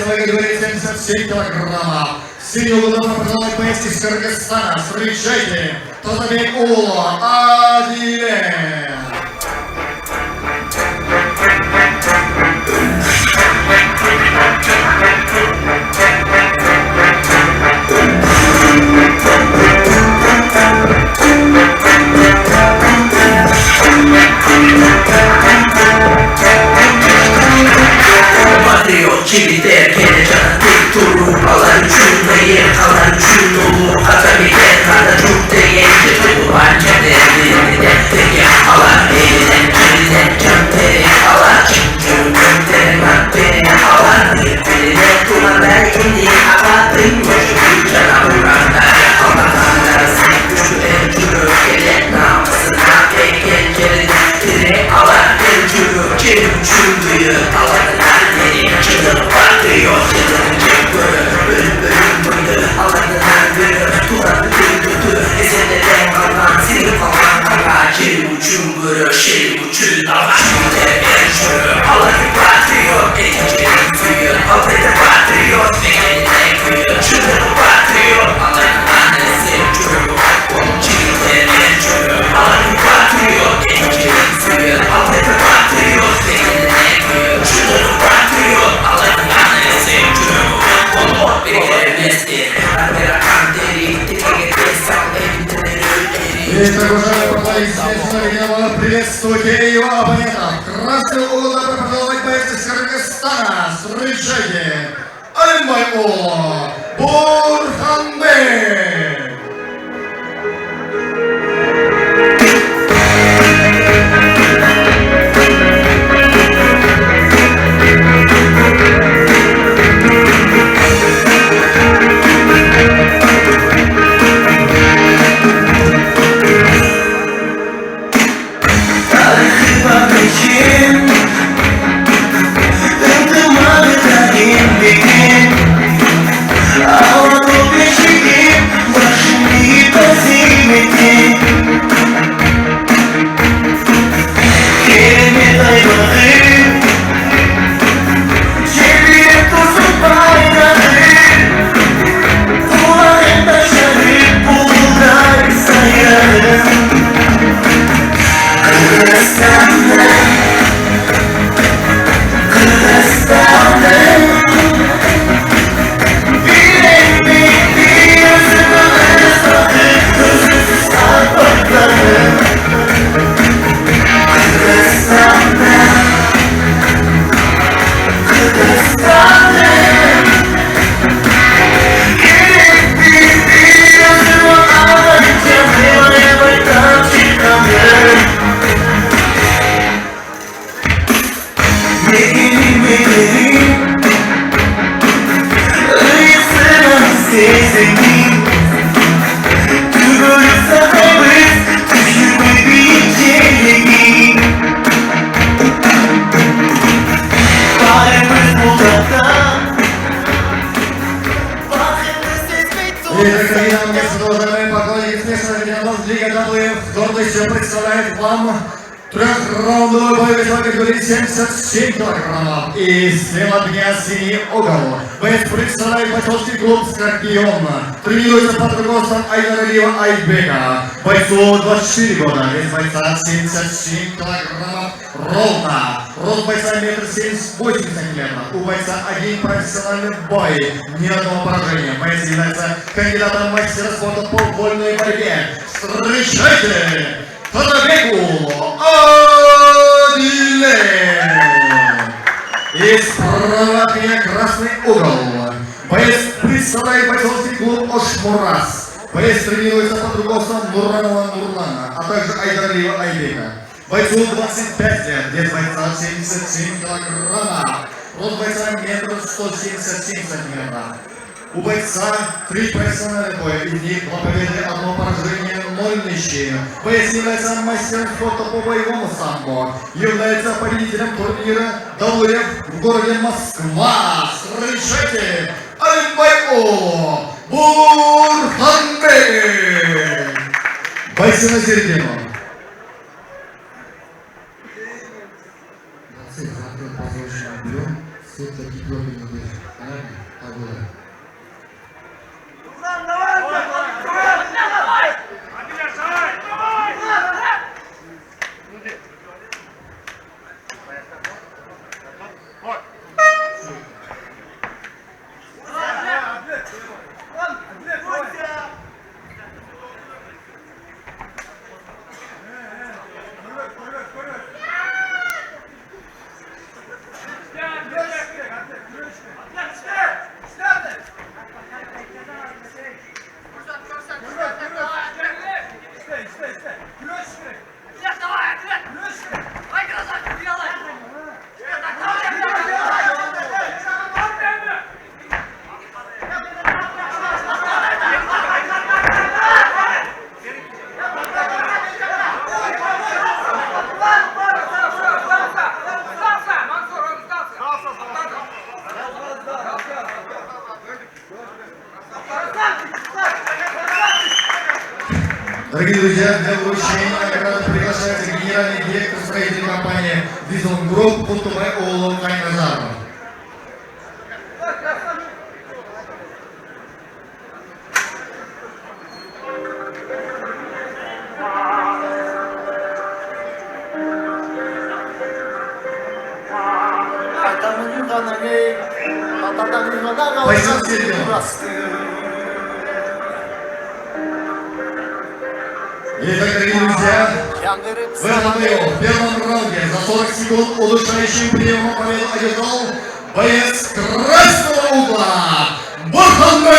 весовой категории 77 килограммов. Синий угол профессиональной поездки из Кыргызстана. Встречайте, Тазабекулу Адиле. Patriot gibi derken canı tek durur Alar üçün de yer kalan üçün olur Atabiyet kada çok değer Kötü parça derdi derdi Alar elinden kiriden can teri Alar çünkü gönderi madde Alar birbirine dumanlar indi Akadın boşu cana uğranda Allah'ın arası güçlü ercülü Gelek namusuna peyken geride Dire alar ercülü Çevir çünküyü Alar'ın Çıdır patriot, çıdır cımbırı Bölüm bölüm buydu, alanından biri Turanı döndürdü, ezeleden kalan Seni falan kala, çeri uçumbırı Şeri uçu, dava şimdi ercü Alanı patriot, ekicerin suyu Alfede patriot, begenine kuyu Çıdır patriot, alanın annesi Cürü, onun çiğde ercü Alanı patriot, ekicerin suyu Alfede patriot, begenine kuyu Çıdır patriot Итак, уважаемые профессионалы, приветствуйте его оппонента. Красный угол продолжать боец из Кыргызстана. Встречайте, Алимбайулу Бурханбек. Представляет вам трехраундовый бой весовой категории 77 килограммов. И слева от меня синий угол. Боец представляет бойцовский клуб «Скорпион». Тренируется под руководством Айдаралиева Айбека. Бойцу 24 года. Вес бойца 77 килограммов ровно. Рост бойца 1,78 сантиметров. У бойца один профессиональный бой. Ни одного поражения. Боец является кандидатом в мастера спорта по вольной борьбе. Встречайте! Тазабекулу Адиле. И справа от меня красный угол. Боец представляет бойцовский клуб «Ошмурас». Боец тренируется под руководством Нуранова Нурлана, а также Айдаралиева Айбека. Бойцу 25 лет, вес бойца 77 килограммов. Рост бойца 1,177 сантиметров. У бойца 3 профессиональных боя, из них 2 победы, 1 поражение, 0 ничьих. Боец является мастером спорта по боевому самбо. Является победителем турнира WF в городе Москва. Встречайте, Алимбайулу Бурханбек. Бойцы на середину. Все такие Дорогие друзья, для вручения награды приглашается генеральный директор строительной компании Визон Групп Кутубай Оулу Кайназаров. Байсен Сергеев. Итак, дорогие друзья, в этом бою, в первом раунде, за 40 секунд удушающим приемом победу одержал боец красного угла Бурханбек.